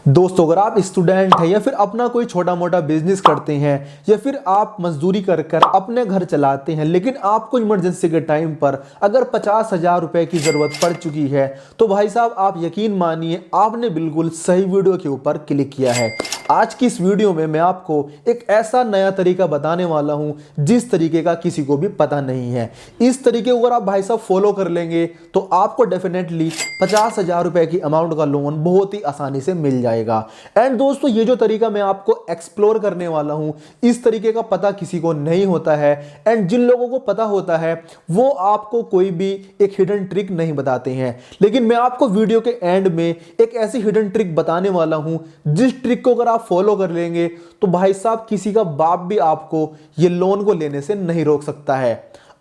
दोस्तों, अगर आप स्टूडेंट हैं या फिर अपना कोई छोटा मोटा बिजनेस करते हैं या फिर आप मजदूरी कर कर अपने घर चलाते हैं, लेकिन आपको इमरजेंसी के टाइम पर अगर 50,000 रुपए की ज़रूरत पड़ चुकी है, तो भाई साहब आप यकीन मानिए आपने बिल्कुल सही वीडियो के ऊपर क्लिक किया है। आज की इस वीडियो में मैं आपको एक ऐसा नया तरीका बताने वाला हूं जिस तरीके का किसी को भी पता नहीं है। इस तरीके को अगर आप भाई साहब फॉलो कर लेंगे तो आपको डेफिनेटली 50,000 रुपए की अमाउंट का लोन बहुत ही आसानी से मिल जाएगा। एंड दोस्तों, ये जो तरीका मैं आपको एक्सप्लोर करने वाला हूं, इस तरीके का पता किसी को नहीं होता है। एंड जिन लोगों को पता होता है वो आपको कोई भी एक हिडन ट्रिक नहीं बताते हैं, लेकिन मैं आपको वीडियो के एंड में एक ऐसी हिडन ट्रिक बताने वाला हूं जिस ट्रिक को अगर आप फॉलो कर लेंगे तो भाई साहब किसी का बाप भी आपको ये लोन को लेने से नहीं रोक सकता है।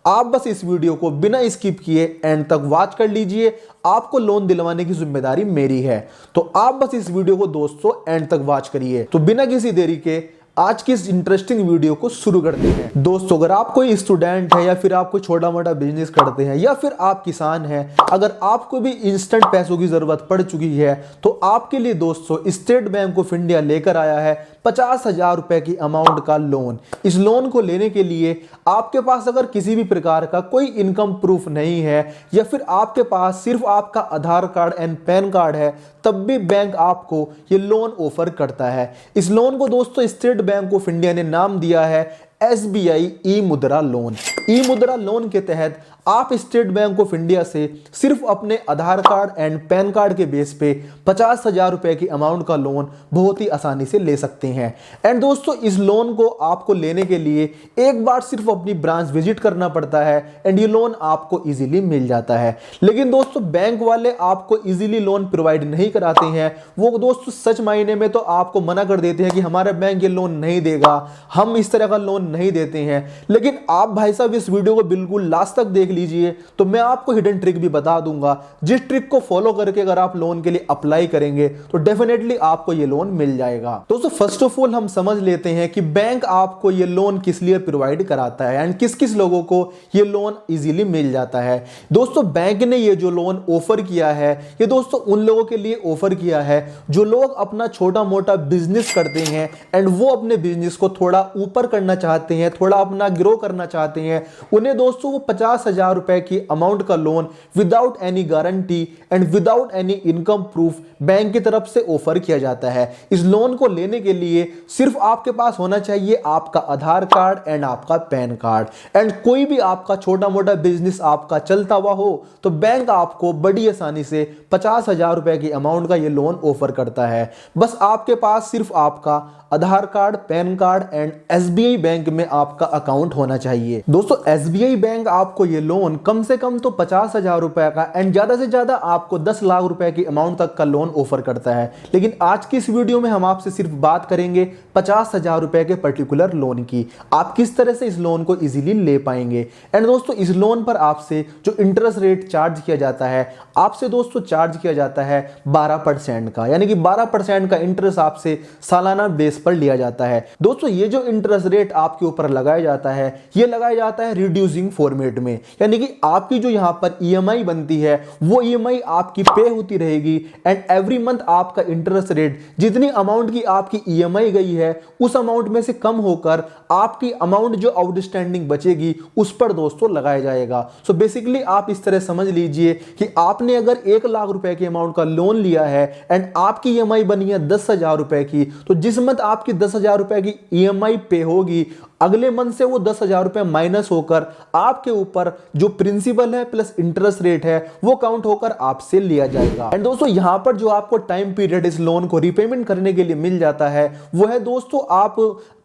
आप बस इस वीडियो को बिना स्किप किए एंड तक वॉच कर लीजिए। आपको लोन दिलवाने की जिम्मेदारी मेरी है, तो आप बस इस वीडियो को दोस्तों एंड तक वॉच करिए। तो बिना किसी देरी के आज की इस इंटरेस्टिंग वीडियो को शुरू करते हैं। दोस्तों, अगर आप कोई स्टूडेंट है या फिर आप कोई छोटा मोटा बिजनेस करते हैं या फिर आप किसान हैं, अगर आपको भी इंस्टेंट पैसों की जरूरत पड़ चुकी है तो आपके लिए दोस्तों स्टेट बैंक ऑफ इंडिया लेकर आया है 50,000 रुपए की अमाउंट का लोन। इस लोन को लेने के लिए आपके पास अगर किसी भी प्रकार का कोई इनकम प्रूफ नहीं है या फिर आपके पास सिर्फ आपका Aadhaar card and pan card है, तब भी बैंक आपको ये लोन ऑफर करता है। इस लोन को दोस्तों स्टेट बैंक ऑफ इंडिया ने नाम दिया है SBI ई मुद्रा लोन। ई मुद्रा लोन के तहत आप स्टेट बैंक ऑफ इंडिया से सिर्फ अपने आधार कार्ड एंड पैन कार्ड के बेस पे 50,000 रुपए की अमाउंट का लोन बहुत ही आसानी से ले सकते हैं। एंड दोस्तों, इस लोन को आपको लेने के लिए एक बार सिर्फ अपनी ब्रांच विजिट करना पड़ता है एंड ये लोन आपको इजीली मिल जाता है। लेकिन दोस्तों, बैंक वाले आपको इजीली लोन प्रोवाइड नहीं कराते हैं। वो दोस्तों सच मायने में तो आपको मना कर देते हैं कि हमारा बैंक ये लोन नहीं देगा, हम इस तरह का लोन नहीं देते हैं। लेकिन आप भाई साहब इस वीडियो को बिल्कुल लास्ट तक देख लीजिए तो मैं आपको हिडन ट्रिक भी बता दूंगा, जिस ट्रिक को फॉलो करके अगर आप लोन के लिए अप्लाई करेंगे तो डेफिनेटली आपको ये लोन मिल जाएगा। दोस्तों, फर्स्ट ऑफ ऑल हम समझ लेते हैं कि बैंक आपको ये लोन किस लिए प्रोवाइड कराता है एंड किस किस लोगों को ये लोन इजीली मिल जाता है। दोस्तों, बैंक ने ये जो लोन ऑफर किया है ये दोस्तों उन लोगों के लिए ऑफर किया है जो लोग अपना छोटा मोटा बिजनेस करते हैं एंड वो अपने बिजनेस को थोड़ा ऊपर करना चाहते हैं, थोड़ा अपना ग्रो करना चाहते हैं। उन्हें दोस्तों वो 50,000 रुपए की अमाउंट का loan without any guarantee and without any income proof bank की तरफ से ऑफर किया जाता है। इस लोन को लेने के लिए सिर्फ आपके पास होना चाहिए आपका आधार कार्ड एंड आपका पैन कार्ड। एंड कोई भी आपका छोटा मोटा बिजनेस आपका चलता हुआ हो तो बैंक आपको बड़ी आसानी से 50,000 रुपए की अमाउंट का ये लोन ऑफर करता है। बस आपके पास सिर्फ आपका Aadhaar card, PAN card and SBI bank में आपका अकाउंट होना चाहिए। दोस्तों, SBI बैंक आपको ये लोन कम से कम तो 50,000 रुपए का एंड ज्यादा से ज्यादा आपको 10 लाख रुपए की अमाउंट तक का लोन ऑफर करता है। लेकिन आज की इस वीडियो में हम आपसे सिर्फ बात करेंगे 50,000 रुपए के पर्टिकुलर लोन की। आप किस तरह से इस लोन को इजीली ले पाएंगे। एंड दोस्तों, इस लोन पर आपसे जो इंटरेस्ट रेट चार्ज किया जाता है, आपसे दोस्तों चार्ज किया जाता है 12% का, यानी कि 12% का इंटरेस्ट आपसे सालाना बेस पर लिया जाता है। दोस्तों, ये जो इंटरेस्ट रेट आपके ऊपर लगाया जाता है ये लगाया जाता है रिड्यूसिंग फॉर्मेट में, यानी कि आपकी जो यहां पर EMI बनती है वो EMI आपकी पे होती रहेगी एंड एवरी मंथ आपका इंटरेस्ट रेट जितनी अमाउंट की आपकी EMI गई है उस अमाउंट में से कम होकर आपकी अमाउंट जो आउटस्टैंडिंग बचेगी उस पर दोस्तों लगाया जाएगा। सो बेसिकली आप इस तरह समझ लीजिए कि आपने अगर 1 लाख रुपए की अमाउंट का लोन लिया है एंड आपकी EMI बनी है 10,000 रुपए की, तो जिस मंथ आपकी 10,000 रुपए की EMI पे होगी, अगले मंथ से वो 10,000 रुपए माइनस होकर आपके ऊपर जो प्रिंसिपल है प्लस इंटरेस्ट रेट है वो काउंट होकर आपसे लिया जाएगा। एंड दोस्तों, यहां पर जो आपको टाइम पीरियड इस लोन को रीपेमेंट करने के लिए मिल जाता है वो है दोस्तों आप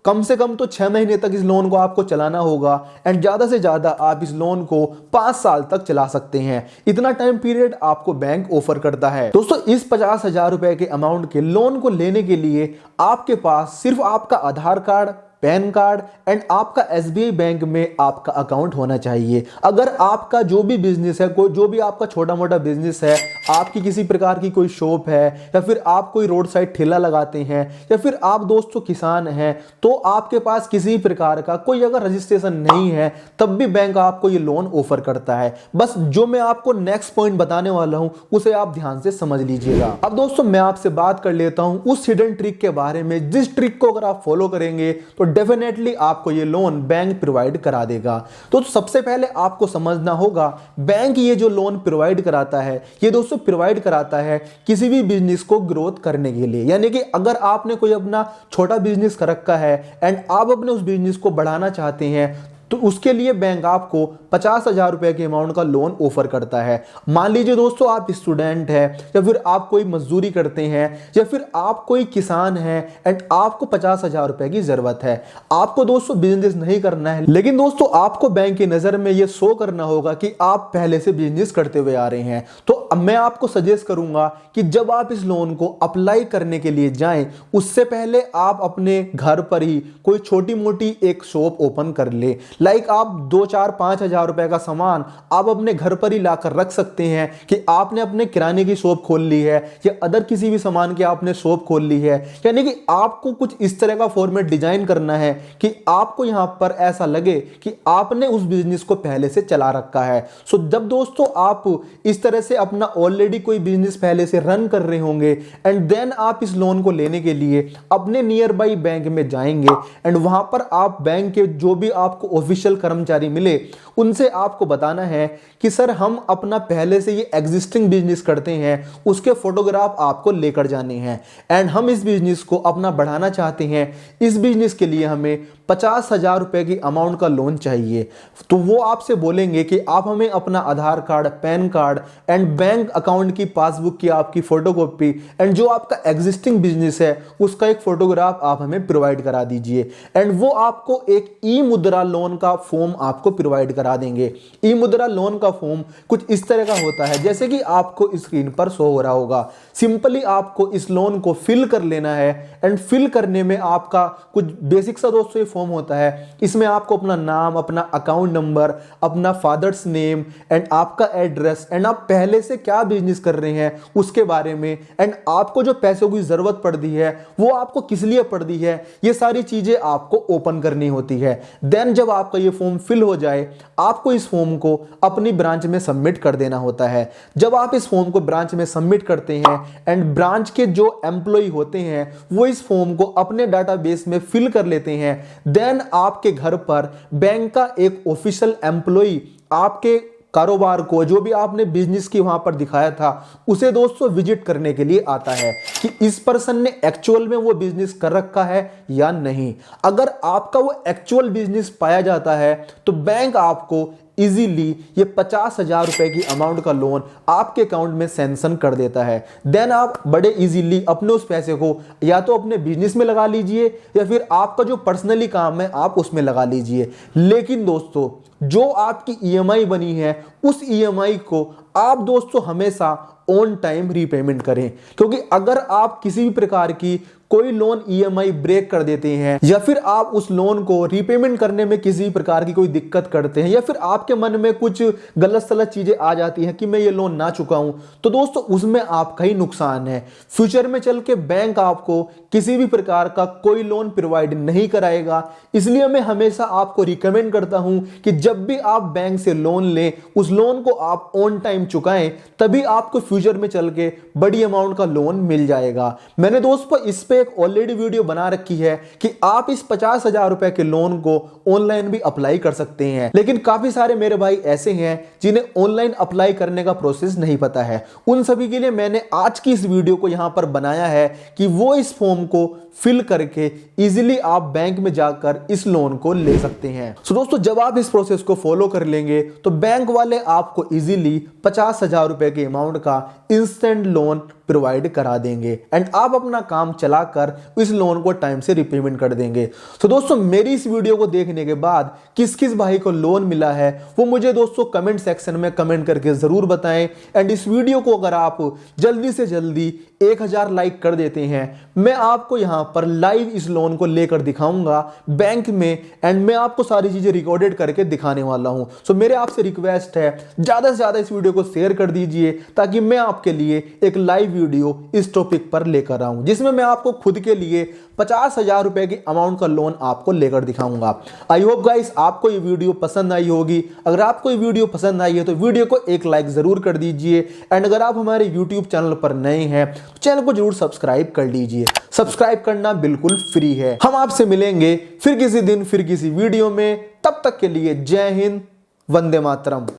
कम से कम तो 6 महीने तक इस लोन को आपको चलाना होगा एंड ज्यादा से ज्यादा आप इस लोन को 5 साल तक चला सकते हैं। इतना टाइम पीरियड आपको बैंक ऑफर करता है। दोस्तों, इस 50,000 रुपए के अमाउंट के लोन को लेने के लिए आपके पास सिर्फ आपका Aadhaar card, PAN card and आपका एसबीआई बैंक में आपका अकाउंट होना चाहिए। अगर आपका जो भी बिजनेस है, कोई जो भी आपका छोटा मोटा बिजनेस है, आपकी किसी प्रकार की कोई शॉप है या फिर आप कोई रोड साइड ठेला लगाते हैं या फिर आप दोस्तों किसान हैं, तो आपके पास किसी प्रकार का कोई अगर रजिस्ट्रेशन नहीं है तब भी बैंक आपको ये लोन ऑफर करता है। बस जो मैं आपको नेक्स्ट पॉइंट बताने वाला हूं उसे आप ध्यान से समझ लीजिएगा। अब दोस्तों मैं आपसे बात कर लेता हूं उस हिडन ट्रिक के बारे में, जिस ट्रिक को अगर आप फॉलो करेंगे तो डेफिनेटली आपको ये लोन बैंक प्रोवाइड करा देगा। तो सबसे पहले आपको समझना होगा, बैंक ये जो लोन प्रोवाइड कराता है ये दोस्तों प्रोवाइड कराता है किसी भी बिजनेस को ग्रोथ करने के लिए। यानी कि अगर आपने कोई अपना छोटा बिजनेस कर रखा है एंड आप अपने उस बिजनेस को बढ़ाना चाहते हैं तो उसके लिए बैंक आपको 50,000 रुपए के अमाउंट का लोन ऑफर करता है। मान लीजिए दोस्तों आप स्टूडेंट हैं या फिर आप कोई मजदूरी करते हैं या फिर आप कोई किसान हैं एंड आपको 50,000 रुपए की जरूरत है। आपको दोस्तों बिजनेस नहीं करना है, लेकिन दोस्तों आपको बैंक की नजर में यह शो करना होगा कि आप पहले से बिजनेस करते हुए आ रहे हैं। तो मैं आपको सजेस्ट करूंगा कि जब आप इस लोन को अप्लाई करने के लिए जाएं उससे पहले आप अपने घर पर ही कोई छोटी मोटी एक शॉप ओपन कर ले। लाइक आप 2-4-5 हज़ार रुपए का सामान आप अपने घर पर ही लाकर रख सकते हैं कि आपने अपने किराने की शॉप खोल ली है या अदर किसी भी सामान की आपने शॉप खोल ली है। यानी कि आपको कुछ इस तरह का फॉर्मेट डिजाइन करना है कि आपको यहां पर ऐसा लगे कि आपने उस बिजनेस को पहले से चला रखा है। सो जब दोस्तों आप इस तरह से अपना ऑलरेडी कोई बिजनेस पहले से रन कर रहे होंगे एंड देन आप इस लोन को लेने के लिए अपने नियर बाई बैंक में जाएंगे एंड वहां पर आप बैंक के जो भी आपको ऑफिशियल कर्मचारी मिले उनसे आपको बताना है कि सर हम अपना पहले से ये एग्जिस्टिंग बिजनेस करते हैं, उसके फोटोग्राफ आपको लेकर जाने हैं एंड हम इस बिजनेस को अपना बढ़ाना चाहते हैं। इस बिजनेस के लिए हमें 50,000 रुपए की अमाउंट का लोन चाहिए। तो वो आपसे बोलेंगे कि आप हमें अपना Aadhaar card, PAN card and bank account की पासबुक की आपकी फोटोकॉपी एंड जो आपका एग्जिस्टिंग बिजनेस है उसका एक फोटोग्राफ आप हमें प्रोवाइड करा दीजिए एंड वो आपको एक ई मुद्रा लोन का फॉर्म आपको प्रोवाइड करा देंगे। ई मुद्रा लोन का फॉर्म कुछ इस तरह का होता है जैसे कि आपको स्क्रीन पर शो हो रहा होगा। सिंपली आपको इस लोन को फिल कर लेना है एंड फिल करने में आपका कुछ बेसिक सा दोस्तों ये फॉर्म होता है। इसमें आपको अपना नाम, अपना अकाउंट नंबर, अपना फादर्स नेम एंड आपका एड्रेस एंड आप पहले से क्या बिजनेस कर रहे हैं उसके बारे में एंड आपको जो पैसों की जरूरत पड़ रही है वो आपको किस लिए पड़ रही है, ये सारी चीजें आपको ओपन करनी होती है। देन जब आपका ये फॉर्म फिल हो जाए आपको इस फॉर्म को अपनी ब्रांच में सबमिट कर देना होता है। जब आप इस फॉर्म को ब्रांच में सबमिट करते हैं एंड ब्रांच के जो एम्प्लॉय होते हैं वो इस फॉर्म को अपने डाटाबेस में फिल कर लेते हैं, देन आपके घर पर बैंक का एक ऑफिशियल एम्प्लॉय आपके कारोबार को, जो भी आपने बिजनेस की वहां पर दिखाया था, उसे दोस्तों विजिट करने के लिए आता है कि इस पर्सन ने एक्चुअल में वो बिजनेस कर रखा है या नहीं। अगर आपका वो एक्चुअल बिजनेस पाया जाता है तो बैंक आपको इजीली ये 50,000 रुपए की अमाउंट का लोन आपके अकाउंट में सैंक्शन कर देता है। देन आप बड़े इजीली अपने उस पैसे को या तो अपने बिजनेस में लगा लीजिए या फिर आपका जो पर्सनली काम है आप उसमें लगा लीजिए। लेकिन दोस्तों जो आपकी ईएमआई बनी है उस ईएमआई को आप दोस्तों हमेशा ऑन टाइम रीपेमेंट करें, क्योंकि अगर आप किसी भी प्रकार की कोई लोन ईएमआई ब्रेक कर देते हैं या फिर आप उस लोन को रीपेमेंट करने में किसी प्रकार की कोई दिक्कत करते हैं या फिर आपके मन में कुछ गलत सलत चीजें आ जाती हैं कि मैं ये लोन ना चुका हूं, तो दोस्तों उसमें आपका ही नुकसान है। फ्यूचर में चल के बैंक आपको किसी भी प्रकार का कोई लोन प्रोवाइड नहीं कराएगा। इसलिए मैं हमेशा आपको रिकमेंड करता हूं कि जब भी आप बैंक से लोन लें उस लोन को आप ऑन टाइम चुकाएं, तभी आपको फ्यूचर में चल के बड़ी अमाउंट का लोन मिल जाएगा। मैंने दोस्तों इस पे एक ऑलरेडी वीडियो बना रखी है कि आप इस 50,000 रुपए के लोन को ऑनलाइन भी अप्लाई कर सकते हैं, लेकिन काफी सारे मेरे भाई ऐसे हैं जिन्हें ऑनलाइन अप्लाई करने का प्रोसेस नहीं पता है। उन सभी के लिए मैंने आज की इस वीडियो को यहां पर बनाया है कि वो इस फॉर्म को फिल करके इजीली आप बैंक में जाकर इस लोन को ले सकते हैं। सो दोस्तों जब आप इस प्रोसेस को फॉलो कर लेंगे तो बैंक वाले आपको इजीली 50,000 रुपए के अमाउंट का इंस्टेंट लोन प्रोवाइड करा देंगे एंड आप अपना काम चलाकर इस लोन को टाइम से रिपेमेंट कर देंगे। तो दोस्तों मेरी इस वीडियो को देखने के बाद किस किस भाई को लोन मिला है वो मुझे दोस्तों कमेंट सेक्शन में कमेंट करके जरूर बताएं एंड इस वीडियो को अगर आप जल्दी से जल्दी 1000 लाइक कर देते हैं, मैं आपको यहां पर लाइव इस लोन को लेकर दिखाऊंगा बैंक में एंड मैं आपको सारी चीजें रिकॉर्डेड करके दिखाने वाला हूं। सो मेरे आपसे रिक्वेस्ट है ज्यादा से ज्यादा इस वीडियो को शेयर कर दीजिए ताकि मैं आपके लिए एक लाइव वीडियो इस टॉपिक पर लेकर आऊं जिसमें मैं आपको खुद के लिए 50,000 रुपए की अमाउंट का लोन आपको लेकर दिखाऊंगा। आई होप गाइस आपको ये वीडियो पसंद आई होगी। अगर आपको ये वीडियो पसंद आई है तो वीडियो को एक लाइक जरूर कर दीजिए एंड अगर आप हमारे यूट्यूब चैनल पर नए हैं तो चैनल को जरूर सब्सक्राइब कर लीजिए। सब्सक्राइब करना बिल्कुल फ्री है। हम आपसे मिलेंगे फिर किसी दिन फिर किसी वीडियो में, तब तक के लिए जय हिंद, वंदे मातरम।